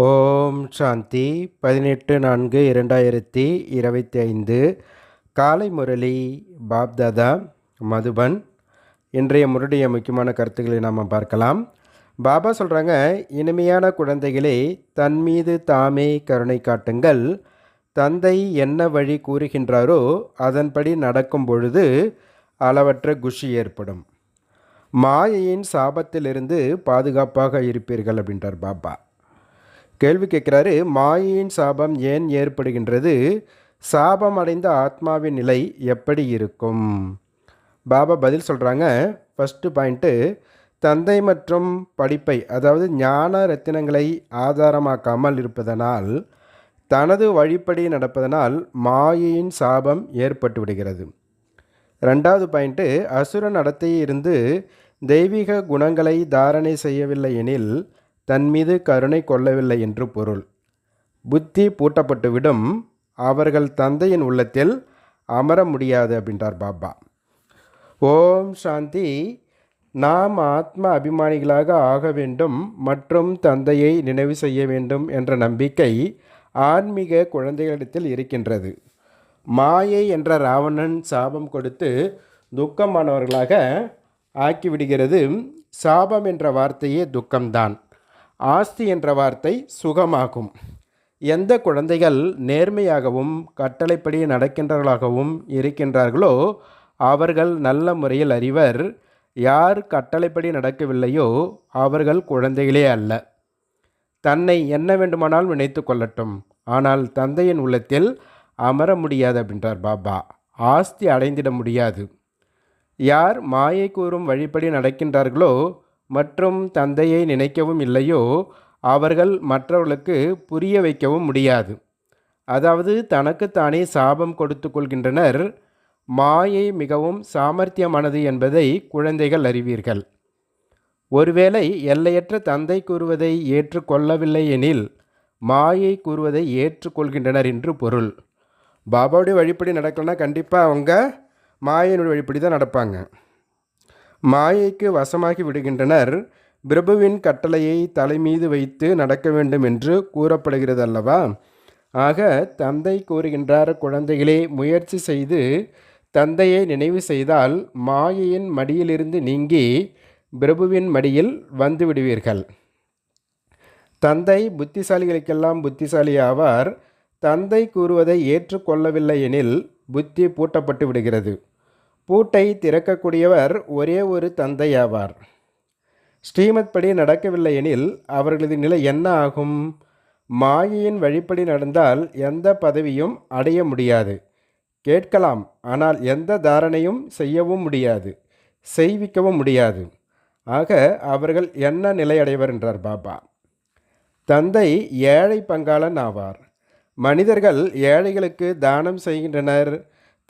ஓம் சாந்தி 18/4/2025 காலை முரளி பாப்தாதா மதுபன். இன்றைய முரளிய முக்கியமான கருத்துக்களை நாம் பார்க்கலாம். பாபா சொல்கிறாங்க, இனிமையான குழந்தைகளே, தன் மீது தாமே கருணை காட்டுங்கள். தந்தை என்ன வழி கூறுகின்றாரோ அதன்படி நடக்கும் பொழுது அளவற்ற குஷி ஏற்படும். மாயையின் சாபத்திலிருந்து பாதுகாப்பாக இருப்பீர்கள் அப்படின்றார் பாபா. கேள்வி கேட்குறாரு, மாயையின் சாபம் ஏன் ஏற்படுகின்றது? சாபம் அடைந்த ஆத்மாவின் நிலை எப்படி இருக்கும்? பாபா பதில் சொல்கிறாங்க. ஃபஸ்ட்டு பாயிண்ட்டு, தந்தை மற்றும் படிப்பை, அதாவது ஞான ரத்தினங்களை ஆதாரமாக்காமல் இருப்பதனால், தனது வழிப்படி நடப்பதனால் மாயையின் சாபம் ஏற்பட்டு விடுகிறது. ரெண்டாவது பாயிண்ட்டு, அசுர நடத்தையிலிருந்து தெய்வீக குணங்களை தாரணை செய்யவில்லை எனில் தன் மீது கருணை கொள்ளவில்லை என்று பொருள். புத்தி பூட்டப்பட்டுவிடும், அவர்கள் தந்தையின் உள்ளத்தில் அமர முடியாது அப்படின்றார் பாபா. ஓம் சாந்தி. நாம் ஆத்ம அபிமானிகளாக ஆக வேண்டும் மற்றும் தந்தையை நினைவு செய்ய வேண்டும் என்ற நம்பிக்கை ஆன்மீக குழந்தைகளிடத்தில் இருக்கின்றது. மாயை என்ற ராவணன் சாபம் கொடுத்து துக்கமானவர்களாக ஆக்கிவிடுகிறது. சாபம் என்ற வார்த்தையே துக்கம்தான். ஆஸ்தி என்ற வார்த்தை சுகமாகும். எந்த குழந்தைகள் நேர்மையாகவும் கட்டளைப்படி நடக்கின்றவர்களாகவும் இருக்கின்றார்களோ அவர்கள் நல்ல முறையில் அறிவர். யார் கட்டளைப்படி நடக்கவில்லையோ அவர்கள் குழந்தைகளே அல்ல. தன்னை என்ன வேண்டுமானால் நினைத்து கொள்ளட்டும், ஆனால் தந்தையின் உள்ளத்தில் அமர முடியாது அப்படின்றார் பாபா. ஆஸ்தி அடைந்திட முடியாது. யார் மாயை கூறும் வழிப்படி நடக்கின்றார்களோ மற்றும் தந்தையை நினைக்கவும் இல்லையோ அவர்கள் மற்றவர்களுக்கு புரிய வைக்கவும் முடியாது. அதாவது தனக்குத்தானே சாபம் கொடுத்து கொள்கின்றனர். மாயை மிகவும் சாமர்த்தியமானது என்பதை குழந்தைகள் அறிவீர்கள். ஒருவேளை எல்லையற்ற தந்தை கூறுவதை ஏற்றுக்கொள்ளவில்லை எனில் மாயை கூறுவதை ஏற்றுக்கொள்கின்றனர் என்று பொருள். பாபாவுடைய வழிப்படி நடக்கலன்னா கண்டிப்பாக அவங்க மாயினுடைய வழிப்படி தான் நடப்பாங்க. மாயைக்கு வசமாகி விடுகின்றனர். பிரபுவின் கட்டளையை தலைமீது வைத்து நடக்க வேண்டும் என்று கூறப்படுகிறது அல்லவா? ஆக தந்தை கூறுகின்றார், குழந்தைகளே, முயற்சி செய்து தந்தையை நினைவு செய்தால் மாயையின் மடியிலிருந்து நீங்கி பிரபுவின் மடியில் வந்து விடுவீர்கள். தந்தை புத்திசாலிகளுக்கெல்லாம் புத்திசாலி ஆவார். தந்தை கூறுவதை ஏற்றுக்கொள்ளவில்லை எனில் புத்தி பூட்டப்பட்டு விடுகிறது. பூட்டை திறக்கக்கூடியவர் ஒரே ஒரு தந்தை ஆவார். ஸ்ரீமத் படி நடக்கவில்லை எனில் அவர்களது நிலை என்ன ஆகும்? மாயையின் வழிப்படி நடந்தால் எந்த பதவியும் அடைய முடியாது. கேட்கலாம், ஆனால் எந்த தாரணையும் செய்யவும் முடியாது, செய்விக்கவும் முடியாது. ஆக அவர்கள் என்ன நிலை அடைவர் என்றார் பாபா. தந்தை ஏழை பங்காளன் ஆவார். மனிதர்கள் ஏழைகளுக்கு தானம் செய்கின்றனர்.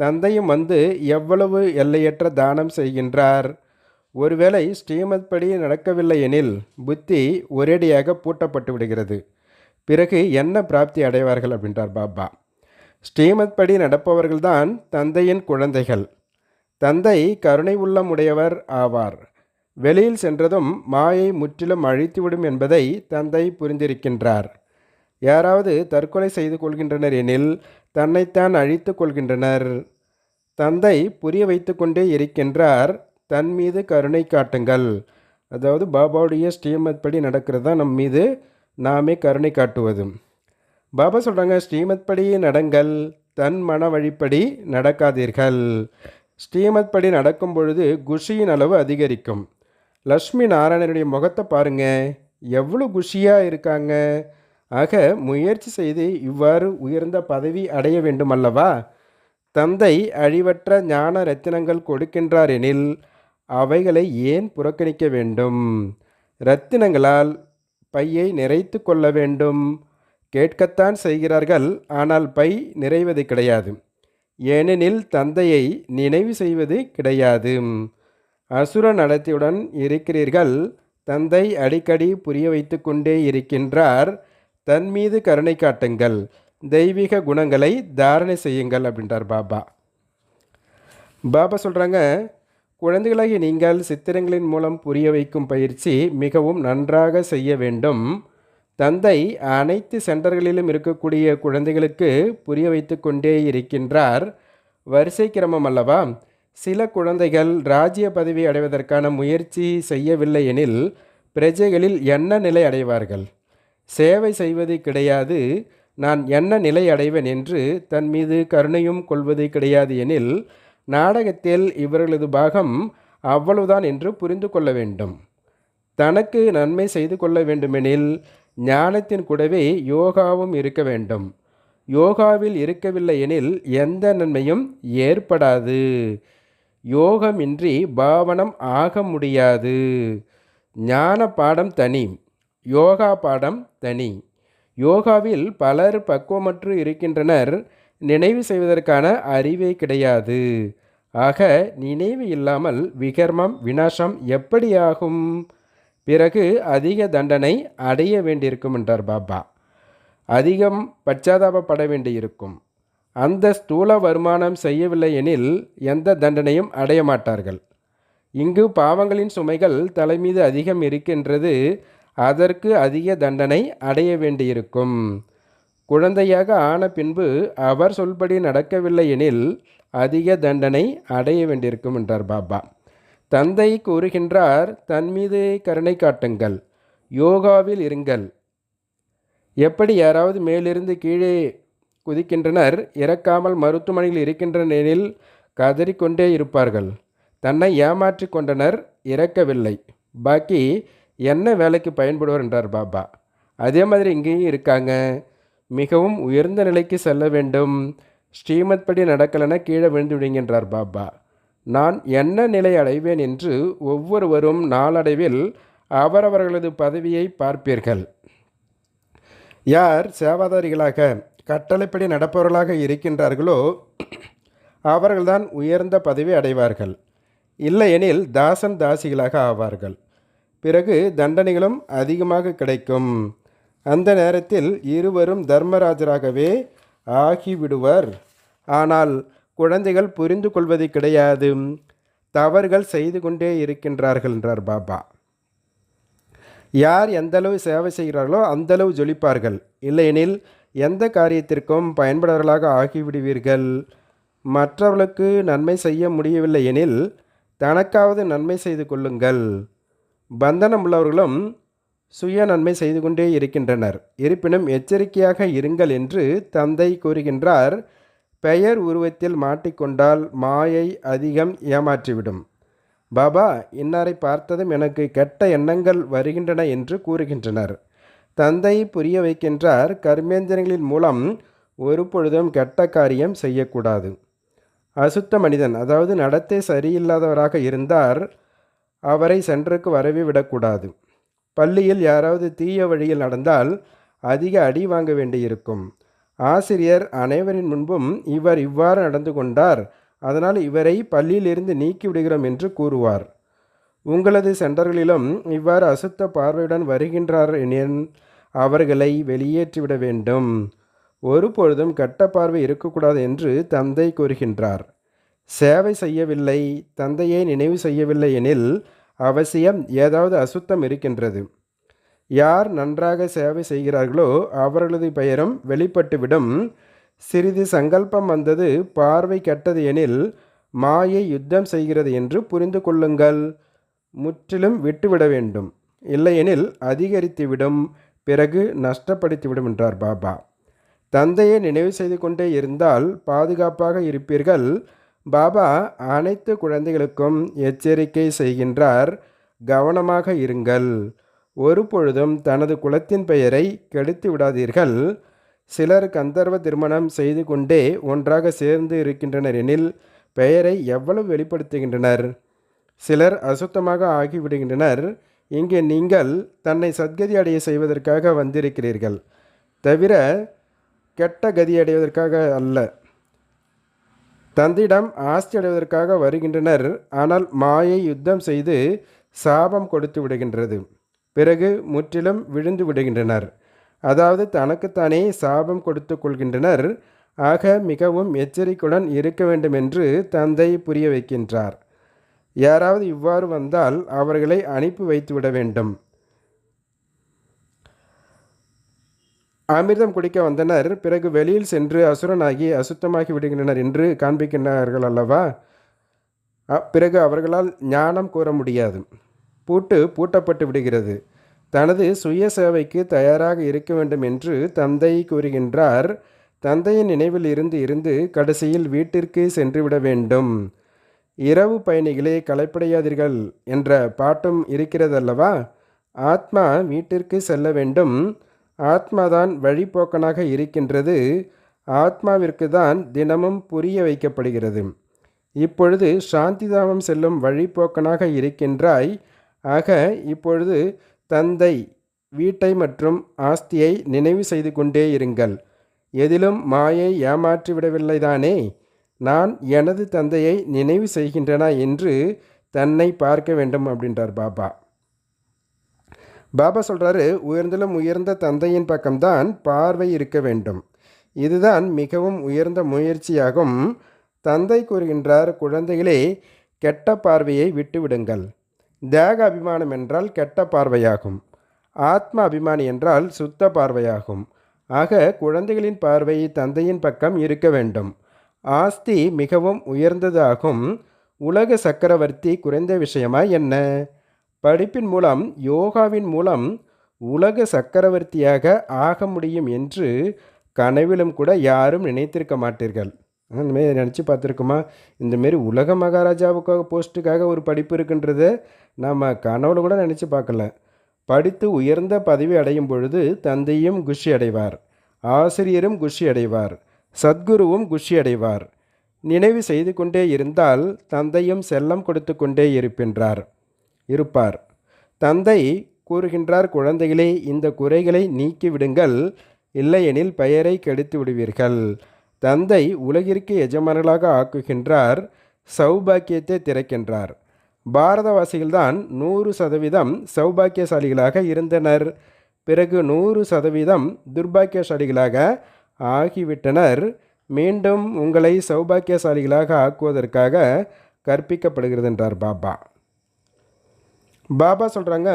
தந்தையும் வந்து எவ்வளவு எல்லையற்ற தானம் செய்கின்றார். ஒருவேளை ஸ்ரீமத் படி நடக்கவில்லை எனில் புத்தி ஒரேடியாக பூட்டப்பட்டு விடுகிறது. பிறகு என்ன பிராப்தி அடைவார்கள் அப்படின்றார் பாபா. ஸ்ரீமத் படி நடப்பவர்கள்தான் தந்தையின் குழந்தைகள். தந்தை கருணை உள்ளம் உடையவர் ஆவார். வெளியில் சென்றதும் மாயை முற்றிலும் அழித்துவிடும் என்பதை தந்தை புரிந்திருக்கின்றார். யாராவது தற்கொலை செய்து கொள்கின்றனர் எனில் தன்னைத்தான் அழித்து கொள்கின்றனர். தந்தை புரிய வைத்து கொண்டே இருக்கின்றார், தன் மீது கருணை காட்டுங்கள். அதாவது பாபாவுடைய ஸ்ரீமத் படி நடக்கிறது தான் நம் மீது நாமே கருணை காட்டுவது. பாபா சொல்கிறாங்க, ஸ்ரீமத் படி நடங்கள், தன் மன வழிப்படி நடக்காதீர்கள். ஸ்ரீமத் படி நடக்கும் பொழுது குஷியின் அளவு அதிகரிக்கும். லக்ஷ்மி நாராயணனுடைய முகத்தை பாருங்கள், எவ்வளோ குஷியாக இருக்காங்க. ஆக முயற்சி செய்து இவ்வாறு உயர்ந்த பதவி அடைய வேண்டும் அல்லவா? தந்தை அழிவற்ற ஞான ரத்தினங்கள் கொடுக்கின்றார் எனில் அவைகளை ஏன் புறக்கணிக்க வேண்டும்? ரத்தினங்களால் பையை நிறைத்து கொள்ள வேண்டும். கேட்கத்தான் செய்கிறார்கள், ஆனால் பை நிறைவது கிடையாது. ஏனெனில் தந்தையை நினைவு செய்வது கிடையாது. அசுர நடத்தையுடன் இருக்கிறீர்கள். தந்தை அடிக்கடி புரிய வைத்து கொண்டே இருக்கின்றார், தன் மீது கருணை காட்டுங்கள், தெய்வீக குணங்களை தாரணை செய்யுங்கள் அப்படின்றார் பாபா. பாபா சொல்கிறாங்க, குழந்தைகளாகி நீங்கள் சித்திரங்களின் மூலம் புரிய வைக்கும் பயிற்சி மிகவும் நன்றாக செய்ய வேண்டும். தந்தை அனைத்து சென்டர்களிலும் இருக்கக்கூடிய குழந்தைகளுக்கு புரிய வைத்து கொண்டே இருக்கின்றார். வரிசை கிரமம் அல்லவா? சில குழந்தைகள் ராஜ்ய பதவி அடைவதற்கான முயற்சி செய்யவில்லை எனில் பிரஜைகளில் என்ன நிலை அடைவார்கள்? சேவை செய்வது கிடையாது, நான் என்ன நிலை அடைவேன் என்று தன் மீது கருணையும் கொள்வது கிடையாது எனில் நாடகத்தில் இவர்களது பாகம் அவ்வளவுதான் என்று புரிந்து கொள்ள வேண்டும். தனக்கு நன்மை செய்து கொள்ள வேண்டுமெனில் ஞானத்தின் கூடவே யோகாவும் இருக்க வேண்டும். யோகாவில் இருக்கவில்லை எனில் எந்த நன்மையும் ஏற்படாது. யோகமின்றி பாவனம் ஆக முடியாது. ஞான பாடம் தனி, யோகா பாடம் தனி. யோகாவில் பலர் பக்குவமற்று இருக்கின்றனர். நினைவு செய்வதற்கான அறிவே கிடையாது. ஆக நினைவு இல்லாமல் விகர்மம் விநாசம் எப்படியாகும்? பிறகு அதிக தண்டனை அடைய வேண்டியிருக்கும் என்றார் பாபா. அதிகம் பச்சாதாபப்பட வேண்டியிருக்கும். அந்த ஸ்தூல வருமானம் செய்யவில்லை எனில் எந்த தண்டனையும் அடைய மாட்டார்கள். இங்கு பாவங்களின் சுமைகள் தலைமீது அதிகம் இருக்கின்றது. அதற்கு அதிக தண்டனை அடைய வேண்டியிருக்கும். குழந்தையாக ஆன பின்பு அவர் சொல்படி நடக்கவில்லை எனில் அதிக தண்டனை அடைய வேண்டியிருக்கும் என்றார் பாபா. தந்தை கூறுகின்றார், தன் மீது கருணை காட்டுங்கள், யோகாவில் இருங்கள். எப்படி யாராவது மேலிருந்து கீழே குதிக்கின்றனர், இறக்காமல் மருத்துவமனையில் இருக்கின்றனர் எனில் கதறிக்கொண்டே இருப்பார்கள். தன்னை ஏமாற்றி கொண்டனர், இறக்கவில்லை, பாக்கி என்ன வேலைக்கு பயன்படுவார் என்றார் பாபா. அதே மாதிரி இங்கேயும் இருக்காங்க. மிகவும் உயர்ந்த நிலைக்கு செல்ல வேண்டும், ஸ்ரீமத் படி நடக்கலென கீழே விழுந்து விடுகின்றார் பாபா. நான் என்ன நிலை அடைவேன் என்று ஒவ்வொருவரும் நாளடைவில் அவரவர்களது பதவியை பார்ப்பீர்கள். யார் சேவாதாரிகளாக கட்டளைப்படி நடப்பவர்களாக இருக்கின்றார்களோ அவர்கள்தான் உயர்ந்த பதவி அடைவார்கள். இல்லையெனில் தாசன் தாசிகளாக ஆவார்கள். பிறகு தண்டனைகளும் அதிகமாக கிடைக்கும். அந்த நேரத்தில் இருவரும் தர்மராஜராகவே ஆகிவிடுவர். ஆனால் குழந்தைகள் புரிந்து கொள்வது கிடையாது. தவறுகள் செய்து கொண்டே இருக்கின்றார்கள் என்றார் பாபா. யார் எந்தளவு சேவை செய்கிறார்களோ அந்தளவு ஜொலிப்பார்கள். இல்லையெனில் எந்த காரியத்திற்கும் பயன்படுவர்களாக ஆகிவிடுவீர்கள். மற்றவர்களுக்கு நன்மை செய்ய முடியவில்லை எனில் தனக்காவது நன்மை செய்து கொள்ளுங்கள். பந்தனம் உள்ளவர்களும் சுய நன்மை செய்து கொண்டே இருக்கின்றனர். இருப்பினும் எச்சரிக்கையாக இருங்கள் என்று தந்தை கூறுகின்றார். பெயர் உருவத்தில் மாட்டிக்கொண்டால் மாயை அதிகம் ஏமாற்றிவிடும். பாபா, இன்னாரை பார்த்ததும் எனக்கு கெட்ட எண்ணங்கள் வருகின்றன என்று கூறுகின்றனர். தந்தை புரிய வைக்கின்றார், கர்மேந்திரங்களின் மூலம் ஒரு பொழுதும் கெட்ட காரியம் செய்யக்கூடாது. அசுத்த மனிதன், அதாவது நடத்தை சரியில்லாதவராக இருந்தார், அவரை சென்றுக்கு வரவே விடக்கூடாது. பள்ளியில் யாராவது தீய வழியில் நடந்தால் அதிக அடி வாங்க வேண்டியிருக்கும். ஆசிரியர் அனைவரின் முன்பும் இவர் இவ்வாறு நடந்து கொண்டார், அதனால் இவரை பள்ளியிலிருந்து நீக்கிவிடுகிறோம் என்று கூறுவார். உங்களது சென்டர்களிலும் இவ்வாறு அசுத்த பார்வையுடன் வருகின்றார் எனில் அவர்களை வெளியேற்றிவிட வேண்டும். ஒருபொழுதும் கெட்ட பார்வை இருக்கக்கூடாது என்று தந்தை கூறுகின்றார். சேவை செய்யவில்லை, தந்தையை நினைவு செய்யவில்லை எனில் அவசியம் ஏதாவது அசுத்தம் இருக்கின்றது. யார் நன்றாக சேவை செய்கிறார்களோ அவர்களது பெயரும் வெளிப்பட்டுவிடும். சிறிது சங்கல்பம் வந்தது, பார்வை கெட்டது எனில் மாயை யுத்தம் செய்கிறது என்று புரிந்து கொள்ளுங்கள். முற்றிலும் விட்டுவிட வேண்டும். இல்லையெனில் அதிகரித்துவிடும், பிறகு நஷ்டப்படுத்திவிடும் என்றார் பாபா. தந்தையை நினைவு செய்து கொண்டே இருந்தால் பாதுகாப்பாக இருப்பீர்கள். பாபா அனைத்து குழந்தைகளுக்கும் எச்சரிக்கை செய்கின்றார், கவனமாக இருங்கள். ஒரு பொழுதும் தனது குலத்தின் பெயரை கெடுத்து விடாதீர்கள். சிலர் கந்தர்வ திருமணம் செய்து கொண்டே ஒன்றாக சேர்ந்து இருக்கின்றனர் எனில் பெயரை எவ்வளவு வெளிப்படுத்துகின்றனர். சிலர் அசுத்தமாக ஆகிவிடுகின்றனர். இங்கே நீங்கள் தன்னை சத்கதி அடைய செய்வதற்காக வந்திருக்கிறீர்கள், தவிர கெட்ட கதி அடைவதற்காக அல்ல. தந்தையிடம் ஆஸ்தி அடைவதற்காக வருகின்றனர். ஆனால் மாயை யுத்தம் செய்து சாபம் கொடுத்து விடுகின்றது. பிறகு முற்றிலும் விழுந்து விடுகின்றனர். அதாவது தனக்குத்தானே சாபம் கொடுத்து கொள்கின்றனர். ஆக மிகவும் எச்சரிக்கையுடன் இருக்க வேண்டும் என்று தந்தை புரிய வைக்கின்றார். யாராவது இவ்வாறு வந்தால் அவர்களை அனுப்பி வைத்துவிட வேண்டும். அமிர்தம் குடிக்க வந்தனர் பிறகு வெளியில் சென்று அசுரனாகி அசுத்தமாகி விடுகின்றனர் என்று காண்பிக்கின்றார்கள் அல்லவா? பிறகு அவர்களால் ஞானம் கூற முடியாது. பூட்டப்பட்டு விடுகிறது. தனது சுய சேவைக்கு தயாராக இருக்க வேண்டும் என்று தந்தை கூறுகின்றார். தந்தையின் நினைவில் இருந்து இருந்து கடைசியில் வீட்டிற்கு சென்றுவிட வேண்டும். இரவு பயணிகளே களைப்படையாதீர்கள் என்ற பாட்டும் இருக்கிறதல்லவா? ஆத்மா வீட்டிற்கு செல்ல வேண்டும். ஆத்மாதான் வழிபோக்கனாக இருக்கின்றது. ஆத்மாவிற்கு தான் தினமும் புரிய வைக்கப்படுகிறது. இப்பொழுது சாந்திதாமம் செல்லும் வழிபோக்கனாக இருக்கின்றாய். ஆக இப்பொழுது தந்தை வீட்டை மற்றும் ஆஸ்தியை நினைவு செய்து கொண்டே இருங்கள். எதிலும் மாயை ஏமாற்றிவிடவில்லைதானே? நான் எனது தந்தையை நினைவு செய்கின்றனா என்று தன்னை பார்க்க வேண்டும் அப்படின்றார் பாபா. பாபா சொல்கிறாரு, உயர்ந்திலும் உயர்ந்த தந்தையின் பக்கம்தான் பார்வை இருக்க வேண்டும். இதுதான் மிகவும் உயர்ந்த முயற்சியாகும். தந்தை கூறுகின்றார், குழந்தைகளே, கெட்ட பார்வையை விட்டுவிடுங்கள். தேக அபிமானம் என்றால் கெட்ட பார்வையாகும். ஆத்ம அபிமானி என்றால் சுத்த பார்வையாகும். ஆக குழந்தைகளின் பார்வை தந்தையின் பக்கம் இருக்க வேண்டும். ஆஸ்தி மிகவும் உயர்ந்ததாகும். உலக சக்கரவர்த்தி குறைந்த விஷயமா என்ன? படிப்பின் மூலம் யோகாவின் மூலம் உலக சக்கரவர்த்தியாக ஆக முடியும் என்று கனவிலும் கூட யாரும் நினைத்திருக்க மாட்டீர்கள். இந்தமாரி நினச்சி பார்த்துருக்குமா? இந்தமாரி உலக மகாராஜாவுக்காக போஸ்ட்டுக்காக ஒரு படிப்பு இருக்குன்றது நம்ம கனவுல கூட நினச்சி பார்க்கல. படித்து உயர்ந்த பதவி அடையும் பொழுது தந்தையும் குஷி அடைவார், ஆசிரியரும் குஷி அடைவார், சத்குருவும் குஷி அடைவார். நினைவு செய்து கொண்டே இருந்தால் தந்தையும் செல்லம் கொடுத்து கொண்டே இருப்பார். தந்தை கூறுகின்றார், குழந்தைகளே, இந்த குறைகளை நீக்கிவிடுங்கள், இல்லையெனில் பெயரை கெடுத்து விடுவீர்கள். தந்தை உலகிற்கு எஜமானர்களாக ஆக்குகின்றார், சௌபாக்கியத்தை திறக்கின்றார். பாரதவாசிகள்தான் 100% சௌபாக்கியசாலிகளாக இருந்தனர். பிறகு 100% துர்பாக்கியசாலிகளாக ஆகிவிட்டனர். மீண்டும் உங்களை சௌபாக்கியசாலிகளாக ஆக்குவதற்காக கற்பிக்கப்படுகிறது என்றார் பாபா. பாபா சொல்கிறாங்க,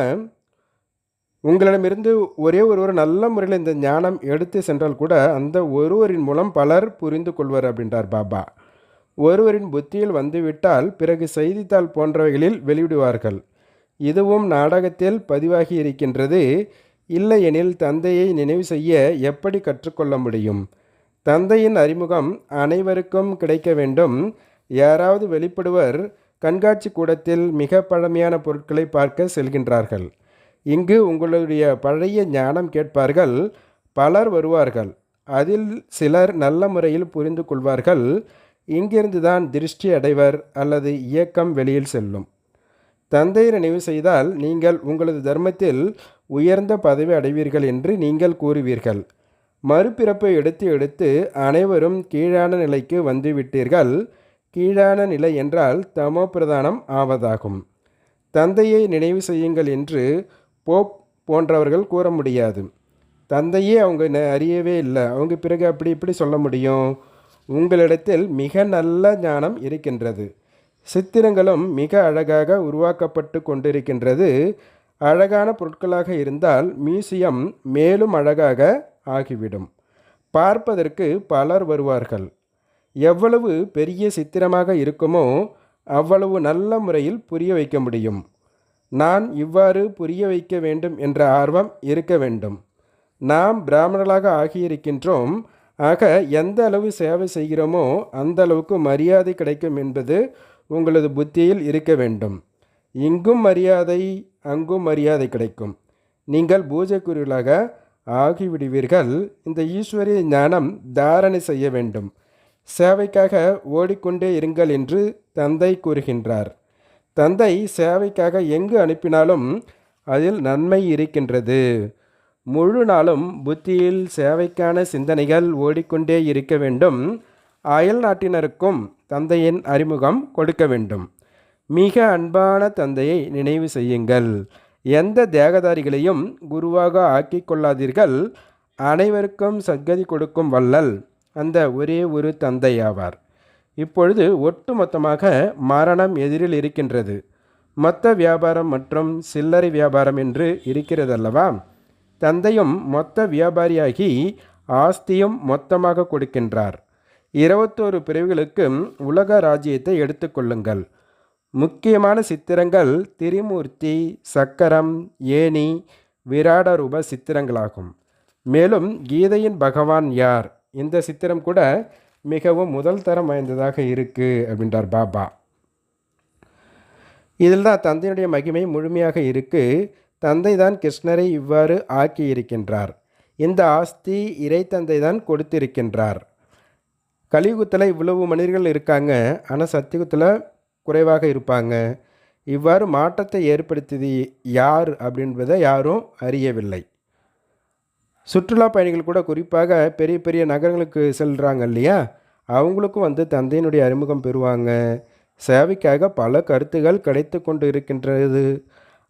உங்களிடமிருந்து ஒருவர் நல்ல முறையில் இந்த ஞானம் எடுத்து சென்றால் கூட அந்த ஒருவரின் மூலம் பலர் புரிந்து கொள்வர் அப்படின்றார் பாபா. ஒருவரின் புத்தியில் வந்துவிட்டால் பிறகு செய்தித்தாள் போன்றவைகளில் வெளியிடுவார்கள். இதுவும் நாடகத்தில் பதிவாகி இருக்கின்றது. இல்லையெனில் தந்தையை நினைவு செய்ய எப்படி கற்றுக்கொள்ள முடியும்? தந்தையின் அறிமுகம் அனைவருக்கும் கிடைக்க வேண்டும். யாராவது வெளிப்படுவர் கண்காட்சி கூடத்தில் மிக பழமையான பொருட்களை பார்க்க செல்கின்றார்கள். இங்கு உங்களுடைய பழைய ஞானம் கேட்பார்கள். பலர் வருவார்கள். அதில் சிலர் நல்ல முறையில் புரிந்து கொள்வார்கள். இங்கிருந்து தான் திருஷ்டி அடைவர் அல்லது இயக்கம் வெளியில் செல்லும். தந்தையை நினைவு செய்தால் நீங்கள் உங்களது தர்மத்தில் உயர்ந்த பதவி அடைவீர்கள் என்று நீங்கள் கூறுவீர்கள். மறுபிறப்பை எடுத்து எடுத்து அனைவரும் கீழான நிலைக்கு வந்துவிட்டீர்கள். கீழான நிலை என்றால் தமோ பிரதானம் ஆவதாகும். தந்தையை நினைவு செய்யுங்கள் என்று போப் போன்றவர்கள் கூற முடியாது. தந்தையே அவங்க அறியவே இல்லை. அவங்க பிறகு அப்படி இப்படி சொல்ல முடியும்? உங்களிடத்தில் மிக நல்ல ஞானம் இருக்கின்றது. சித்திரங்களும் மிக அழகாக உருவாக்கப்பட்டு கொண்டிருக்கின்றது. அழகான பொருட்களாக இருந்தால் மியூசியம் மேலும் அழகாக ஆகிவிடும். பார்ப்பதற்கு பலர் வருவார்கள். எவ்வளவு பெரிய சித்திரமாக இருக்குமோ அவ்வளவு நல்ல முறையில் புரிய வைக்க முடியும். நான் இவ்வாறு புரிய வைக்க வேண்டும் என்ற ஆர்வம் இருக்க வேண்டும். நாம் பிராமணர்களாக ஆகியிருக்கின்றோம். ஆக எந்த அளவு சேவை செய்கிறோமோ அந்த அளவுக்கு மரியாதை கிடைக்கும் என்பது உங்களது புத்தியில் இருக்க வேண்டும். இங்கும் மரியாதை, அங்கும் மரியாதை கிடைக்கும். நீங்கள் பூஜைக்குரியவர்களாக ஆகிவிடுவீர்கள். இந்த ஈஸ்வரிய ஞானம் தாரணை செய்ய வேண்டும். சேவைக்காக ஓடிக்கொண்டே இருங்கள் என்று தந்தை கூறுகின்றார். தந்தை சேவைக்காக எங்கு அனுப்பினாலும் அதில் நன்மை இருக்கின்றது. முழு நாளும் புத்தியில் சேவைக்கான சிந்தனைகள் ஓடிக்கொண்டே இருக்க வேண்டும். அயல் நாட்டினருக்கும் தந்தையின் அறிமுகம் கொடுக்க வேண்டும். மிக அன்பான தந்தையை நினைவு செய்யுங்கள். எந்த தேகதாரிகளையும் குருவாக ஆக்கிக் கொள்ளாதீர்கள். அனைவருக்கும் சத்கதி கொடுக்கும் வள்ளல் அந்த ஒரே ஒரு தந்தை ஆவார். இப்பொழுது ஒட்டுமொத்தமாக மரணம் எதிரில் இருக்கின்றது. மொத்த வியாபாரம் மற்றும் சில்லறை வியாபாரம் என்று இருக்கிறதல்லவா? தந்தையும் மொத்த வியாபாரியாகி ஆஸ்தியும் மொத்தமாக கொடுக்கின்றார். 21 பிரிவுகளுக்கு உலக ராஜ்யத்தை எடுத்துக்கொள்ளுங்கள். முக்கியமான சித்திரங்கள் திரிமூர்த்தி, சக்கரம், ஏணி, விராட ரூப சித்திரங்களாகும். மேலும் கீதையின் பகவான் யார்? இந்த சித்திரம் கூட மிகவும் முதல் தரம் வாய்ந்ததாக இருக்குது அப்படின்றார் பாபா. இதில் தான் தந்தையினுடைய மகிமை முழுமையாக இருக்குது. தந்தை தான் கிருஷ்ணரை இவ்வாறு ஆக்கியிருக்கின்றார். இந்த ஆஸ்தி இறை தந்தை தான் கொடுத்திருக்கின்றார். கலியுகத்தில் இவ்வளவு மனிதர்கள் இருக்காங்க, ஆனால் சத்தியுகத்தில் குறைவாக இருப்பாங்க. இவ்வாறு மாற்றத்தை ஏற்படுத்தியது யார் அப்படின்றதை யாரும் அறியவில்லை. சுற்றுலா பயணிகள் கூட குறிப்பாக பெரிய பெரிய நகரங்களுக்கு செல்கிறாங்க இல்லையா, அவங்களுக்கும் தந்தையினுடைய அறிமுகம் பெறுவாங்க. சேவைக்காக பல கருத்துகள் கிடைத்து கொண்டு இருக்கின்றது.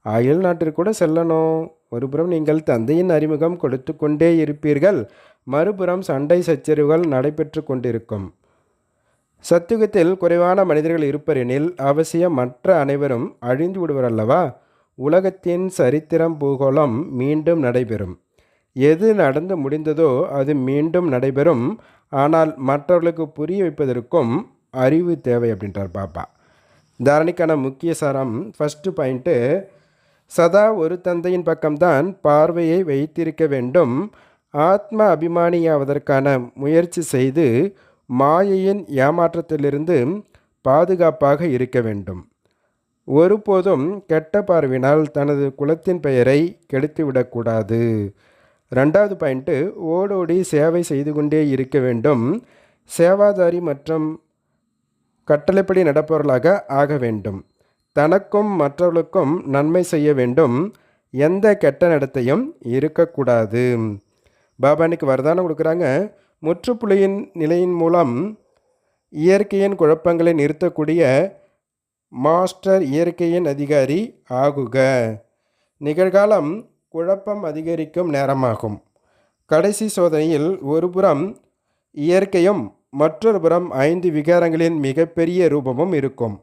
அயல் நாட்டிற்கு கூட செல்லணும். ஒருபுறம் நீங்கள் தந்தையின் அறிமுகம் கொடுத்து கொண்டே இருப்பீர்கள், மறுபுறம் சண்டை சச்சரவுகள் நடைபெற்று கொண்டிருக்கும். சத்தியுகத்தில் குறைவான மனிதர்கள் இருப்பரெனில் அவசியம் மற்ற அனைவரும் அழிந்து விடுவர் அல்லவா? உலகத்தின் சரித்திரம் பூகோளம் மீண்டும் நடைபெறும். எது நடந்து முடிந்ததோ அது மீண்டும் நடைபெறும். ஆனால் மற்றவர்களுக்கு புரிய வைப்பதற்கும் அறிவு தேவை அப்படின்றார் பாபா. தாரணிக்கான முக்கிய சாரம், ஃபஸ்ட்டு பாயிண்ட்டு, சதா ஒரு தந்தையின் பக்கம்தான் பார்வையை வைத்திருக்க வேண்டும். ஆத்ம அபிமானியாவதற்கான முயற்சி செய்து மாயையின் ஏமாற்றத்திலிருந்து பாதுகாப்பாக இருக்க வேண்டும். ஒருபோதும் கெட்ட பார்வையினால் தனது குலத்தின் பெயரை கெடுத்துவிடக்கூடாது. 2வது பாயிண்ட்டு, ஓடோடி சேவை செய்து கொண்டே இருக்க வேண்டும். சேவாதாரி மற்றும் கட்டளைப்படி நடப்பவர்களாக ஆக வேண்டும். தனக்கும் மற்றவர்களுக்கும் நன்மை செய்ய வேண்டும். எந்த கெட்ட நடத்தையும் இருக்கக்கூடாது. பாபா இன்னைக்கு வரதானம் கொடுக்குறாங்க. முற்றுப்புள்ளியின் நிலையின் மூலம் இயற்கையின் குழப்பங்களை நிறுத்தக்கூடிய மாஸ்டர் இயற்கையின் அதிகாரி ஆகுக. நிகழ்காலம் குழப்பம் அதிகரிக்கும் நேரமாகும். கடைசி சோதனையில் ஒருபுறம் இயற்கையும் மற்றொரு புறம் 5 விகாரங்களின் மிகப்பெரிய ரூபமும் இருக்கும்.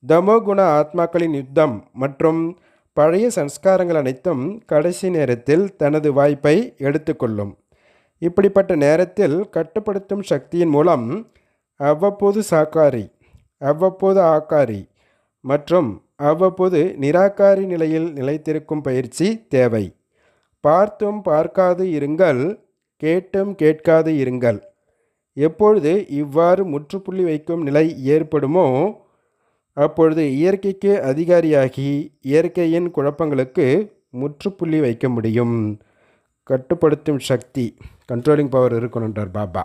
தமோகுண ஆத்மாக்களின் யுத்தம் மற்றும் பழைய சன்ஸ்காரங்கள் அனைத்தும் கடைசி நேரத்தில் தனது வாய்ப்பை எடுத்துக்கொள்ளும். இப்படிப்பட்ட நேரத்தில் கட்டுப்படுத்தும் சக்தியின் மூலம் அவ்வப்போது சாக்காரி, அவ்வப்போது ஆக்காரி மற்றும் அவ்வப்போது நிராகாரி நிலையில் நிலைத்திருக்கும் பயிற்சி தேவை. பார்த்தும் பார்க்காது இருங்கள், கேட்டும் கேட்காது இருங்கள். எப்பொழுது இவ்வாறு முற்றுப்புள்ளி வைக்கும் நிலை ஏற்படுமோ அப்பொழுது இயற்கைக்கு அதிகாரியாகி இயற்கையின் குழப்பங்களுக்கு முற்றுப்புள்ளி வைக்க முடியும். கட்டுப்படுத்தும் சக்தி, கண்ட்ரோலிங் பவர் இருக்கணுன்றார் பாபா.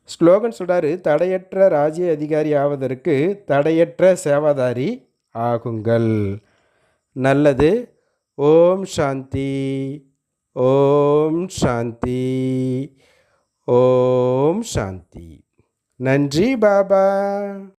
ஸ்லோகன் சொல்கிறாரு, தடையற்ற ராஜ்ய அதிகாரி ஆவதற்கு தடையற்ற சேவாதாரி ஆகுங்கள். நல்லது. ஓம் சாந்தி, ஓம் சாந்தி, ஓம் சாந்தி. நன்றி பாபா.